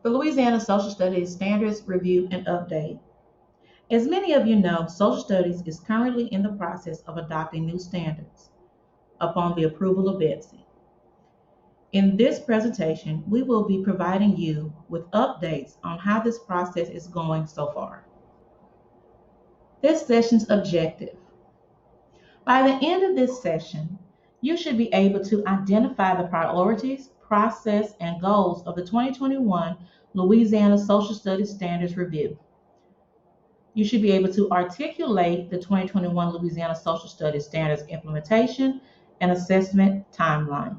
The Louisiana Social Studies Standards Review and Update. As many of you know, Social Studies is currently in the process of adopting new standards upon the approval of BETC. In this presentation, we will be providing you with updates on how this process is going so far. This session's objective. By the end of this session, you should be able to identify the priorities, process, and goals of the 2021 Louisiana Social Studies Standards Review. You should be able to articulate the 2021 Louisiana Social Studies Standards implementation and assessment timeline.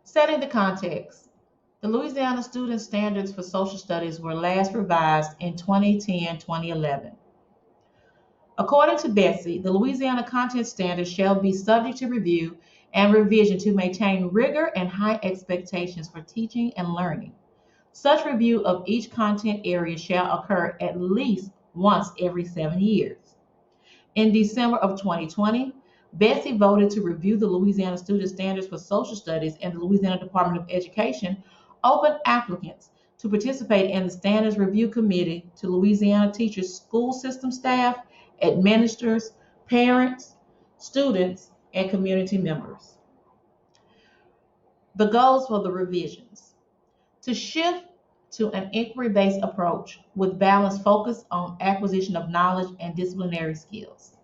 Setting the context. The Louisiana Student Standards for Social Studies were last revised in 2010-2011. According to BETC, the Louisiana content standards shall be subject to review and revision to maintain rigor and high expectations for teaching and learning. Such review of each content area shall occur at least once every 7 years. In December of 2020, BETC voted to review the Louisiana Student Standards for Social Studies, and the Louisiana Department of Education opened applicants to participate in the Standards Review Committee to Louisiana teachers, school system staff, administrators, parents, students, and community members. The goals for the revisions. To shift to an inquiry-based approach with balanced focus on acquisition of knowledge and disciplinary skills.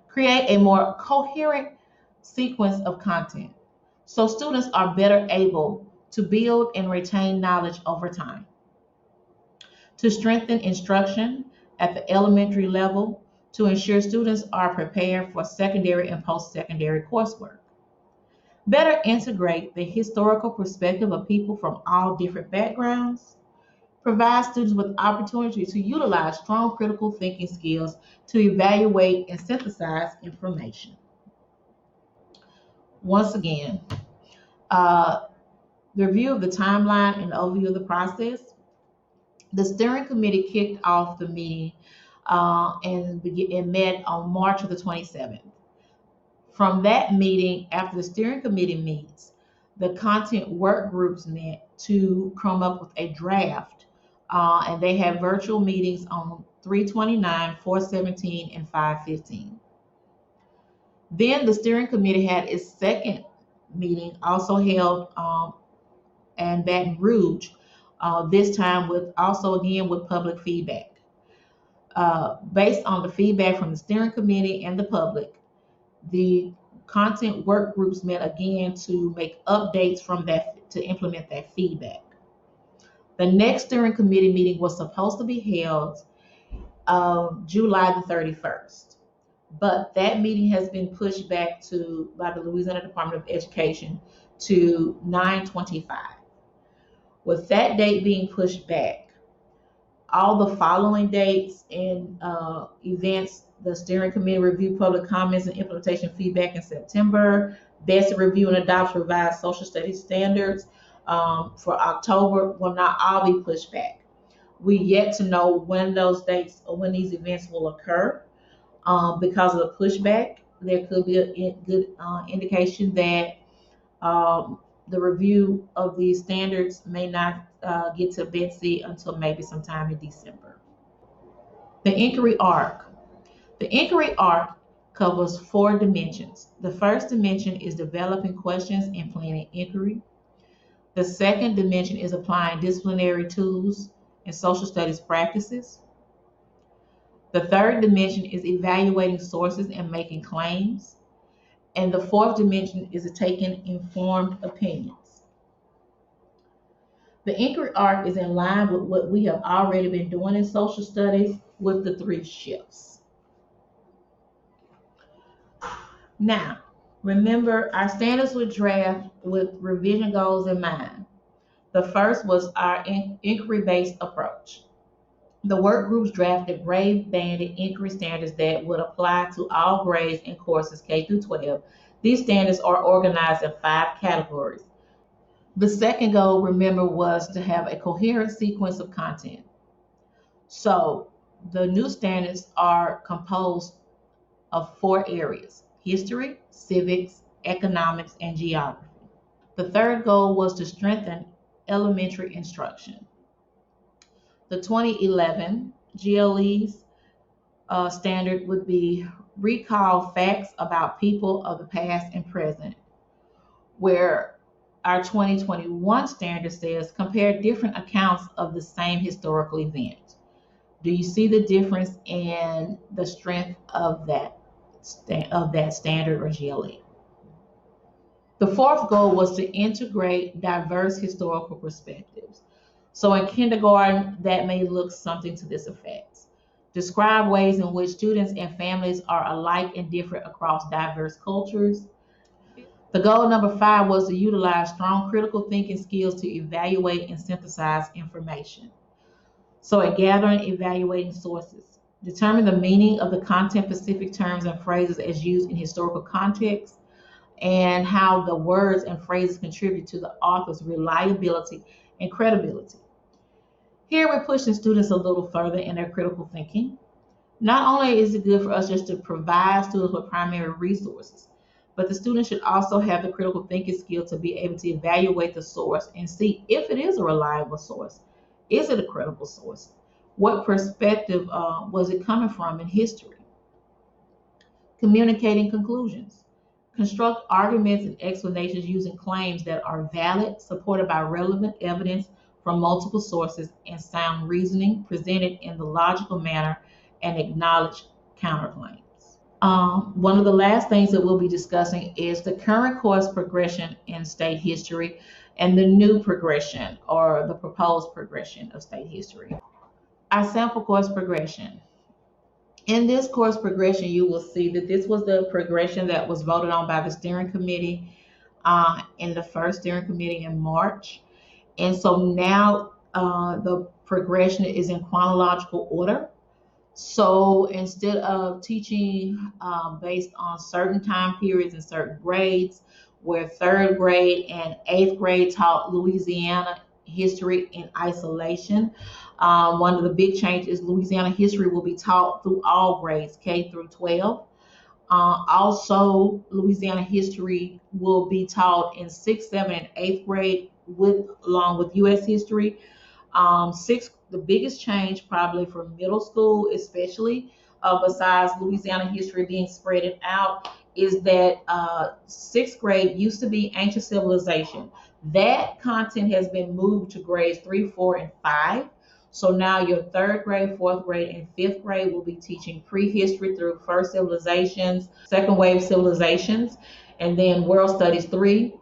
Create a more coherent sequence of content so students are better able to build and retain knowledge over time. To strengthen instruction at the elementary level to ensure students are prepared for secondary and post-secondary coursework. Better integrate the historical perspective of people from all different backgrounds. Provide students with opportunity to utilize strong critical thinking skills to evaluate and synthesize information. Once again, the review of the timeline and overview of the process. The steering committee kicked off the meeting and met on March of the 27th. From that meeting, after the steering committee meets, the content work groups met to come up with a draft, and they had virtual meetings on 3/29, 4/17, and 5/15. Then the steering committee had its second meeting, also held in Baton Rouge, this time with public feedback. Based on the feedback from the steering committee and the public, the content work groups met again to make updates from that to implement that feedback. The next steering committee meeting was supposed to be held July the 31st, but that meeting has been pushed back by the Louisiana Department of Education to 9/25. With that date being pushed back, all the following dates and events, the steering committee review public comments and implementation feedback in September. BETC review and adopts revised social studies standards for October will not all be pushed back. We yet to know when those dates or when these events will occur. Because of the pushback, there could be a good indication that the review of these standards may not get to BETC until maybe sometime in December. The inquiry arc. The inquiry arc covers 4 dimensions. The first dimension is developing questions and planning inquiry. The second dimension is applying disciplinary tools and social studies practices. The third dimension is evaluating sources and making claims. And the fourth dimension is taking informed opinions. The inquiry arc is in line with what we have already been doing in social studies with the 3 shifts. Now, remember, our standards were drafted with revision goals in mind. The first was our inquiry-based approach. The work groups drafted grade-banded inquiry standards that would apply to all grades and courses K through 12. These standards are organized in 5 categories. The second goal, remember, was to have a coherent sequence of content. So the new standards are composed of 4 areas: history, civics, economics, and geography. The third goal was to strengthen elementary instruction. The 2011 GLE's standard would be recall facts about people of the past and present, where our 2021 standard says compare different accounts of the same historical event. Do you see the difference in the strength of that standard or GLE? The fourth goal was to integrate diverse historical perspectives. So in kindergarten, that may look something to this effect. Describe ways in which students and families are alike and different across diverse cultures. The goal number 5 was to utilize strong critical thinking skills to evaluate and synthesize information. So at gathering, evaluating sources. Determine the meaning of the content-specific terms and phrases as used in historical context, and how the words and phrases contribute to the author's reliability and credibility. Here we're pushing students a little further in their critical thinking. Not only is it good for us just to provide students with primary resources, but the students should also have the critical thinking skill to be able to evaluate the source and see if it is a reliable source. Is it a credible source? What perspective was it coming from in history? Communicating conclusions. Construct arguments and explanations using claims that are valid, supported by relevant evidence from multiple sources, and sound reasoning presented in the logical manner, and acknowledge counterclaims. One of the last things that we'll be discussing is the current course progression in state history and the new progression or the proposed progression of state history. Our sample course progression. In this course progression, you will see that this was the progression that was voted on by the steering committee in the first steering committee in March. And so now the progression is in chronological order. So instead of teaching based on certain time periods and certain grades, where 3rd grade and 8th grade taught Louisiana history in isolation, one of the big changes is Louisiana history will be taught through all grades, K through 12. Also, Louisiana history will be taught in 6th, 7th, and 8th grade along with U.S. history. The biggest change probably for middle school, especially besides Louisiana history being spread out, is that 6th grade used to be ancient civilization. That content has been moved to grades 3, 4, and 5. So now your 3rd grade, 4th grade, and 5th grade will be teaching prehistory through first civilizations, second wave civilizations, and then World Studies 3,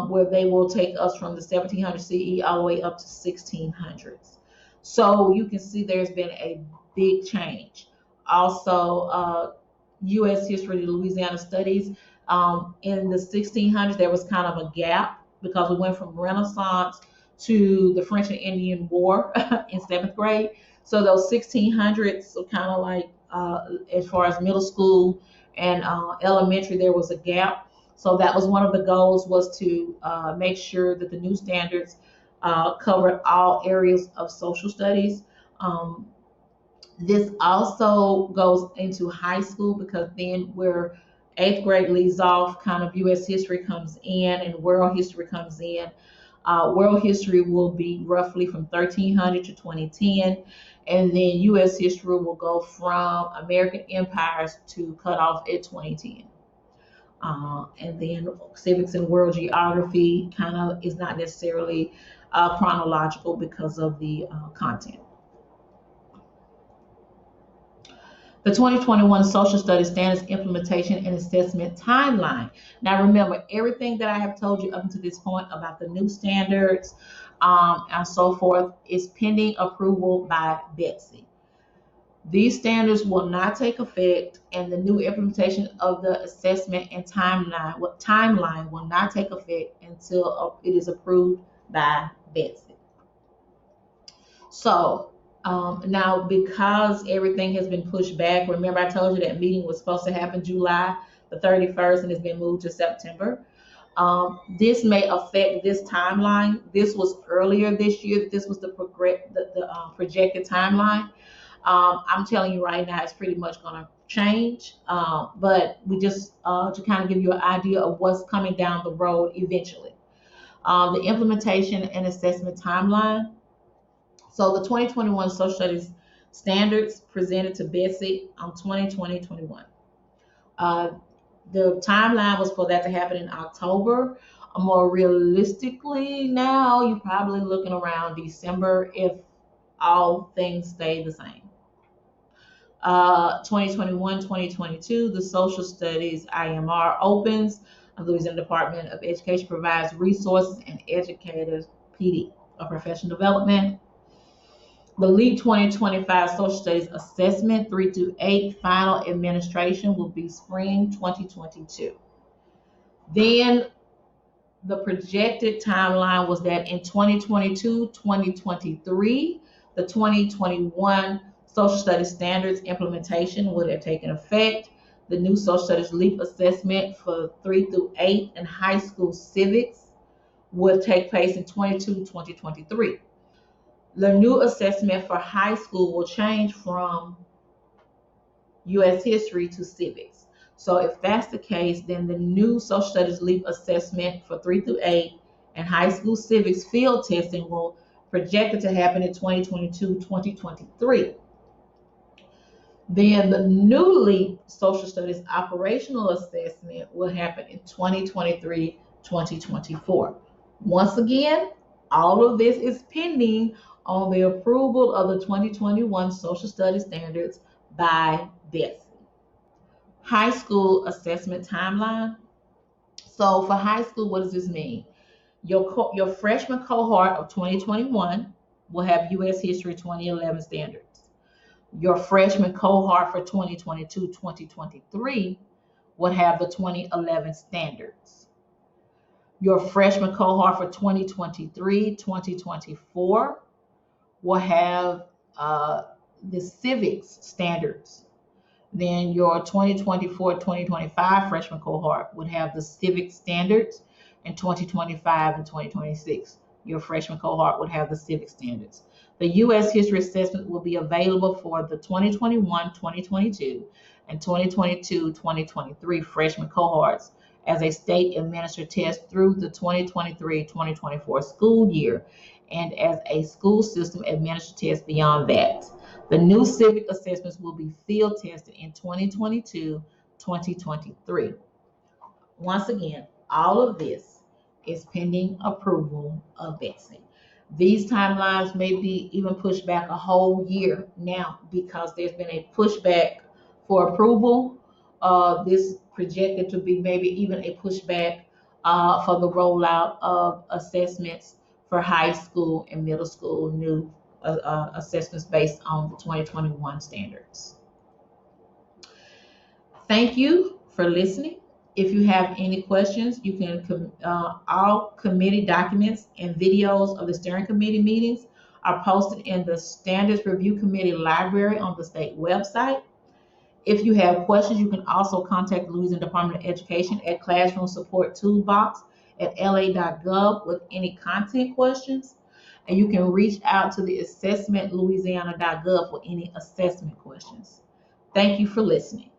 where they will take us from the 1700 CE all the way up to 1600s. So you can see there's been a big change. Also, U.S. history, Louisiana studies. In the 1600s, there was kind of a gap because we went from Renaissance to the French and Indian War in 7th grade. So those 1600s are kind of like, as far as middle school and elementary, there was a gap. So that was one of the goals, was to make sure that the new standards covered all areas of social studies. This also goes into high school, because then where 8th grade leaves off, kind of U.S. history comes in and world history comes in. World history will be roughly from 1300 to 2010, and then U.S. history will go from American empires to cut off at 2010. And then civics and world geography kind of is not necessarily chronological because of the content. The 2021 Social Studies Standards Implementation and Assessment Timeline. Now remember, everything that I have told you up until this point about the new standards and so forth is pending approval by Betsy. These standards will not take effect, and the new implementation of the assessment and timeline will not take effect until it is approved by Betsy. So now, because everything has been pushed back, remember I told you that meeting was supposed to happen July the 31st and it's been moved to September. This may affect this timeline. This was earlier this year. This was the projected timeline. I'm telling you right now, it's pretty much going to change. But we just to kind of give you an idea of what's coming down the road eventually. The implementation and assessment timeline. So the 2021 social studies standards presented to Betsy on 2020-21. The timeline was for that to happen in October. More realistically now, you're probably looking around December if all things stay the same. 2021-2022, the Social Studies IMR opens. The Louisiana Department of Education provides resources and educators PD, professional development. The LEAP 2025 Social Studies Assessment 3 through 8 final administration will be spring 2022. Then the projected timeline was that in 2022-2023, the 2021 Social Studies Standards implementation would have taken effect. The new Social Studies LEAP assessment for 3 through 8 and high school civics would take place in 2022-2023. The new assessment for high school will change from U.S. history to civics. So if that's the case, then the new Social Studies LEAP assessment for 3 through 8 and high school civics field testing will projected to happen in 2022-2023. Then the new LEAP Social Studies operational assessment will happen in 2023-2024. Once again, all of this is pending on the approval of the 2021 Social Studies Standards by Betsy. High school assessment timeline. So for high school, what does this mean? Your freshman cohort of 2021 will have U.S. History 2011 standards. Your freshman cohort for 2022-2023 would have the 2011 standards. Your freshman cohort for 2023-2024 will have the civics standards. Then your 2024-2025 freshman cohort would have the civic standards, and 2025 and 2026, your freshman cohort would have the civic standards. The U.S. History Assessment will be available for the 2021-2022 and 2022-2023 freshman cohorts as a state-administered test through the 2023-2024 school year and as a school system administered test beyond that. The new civic assessments will be field tested in 2022-2023. Once again, all of this is pending approval of Betsy. These timelines may be even pushed back a whole year now because there's been a pushback for approval. This projected to be maybe even a pushback for the rollout of assessments for high school and middle school new assessments based on the 2021 standards. Thank you for listening. If you have any questions, you can, all committee documents and videos of the steering committee meetings are posted in the Standards Review Committee library on the state website. If you have questions, you can also contact the Louisiana Department of Education at Classroom Support Toolbox at la.gov with any content questions. And you can reach out to the assessmentlouisiana.gov for any assessment questions. Thank you for listening.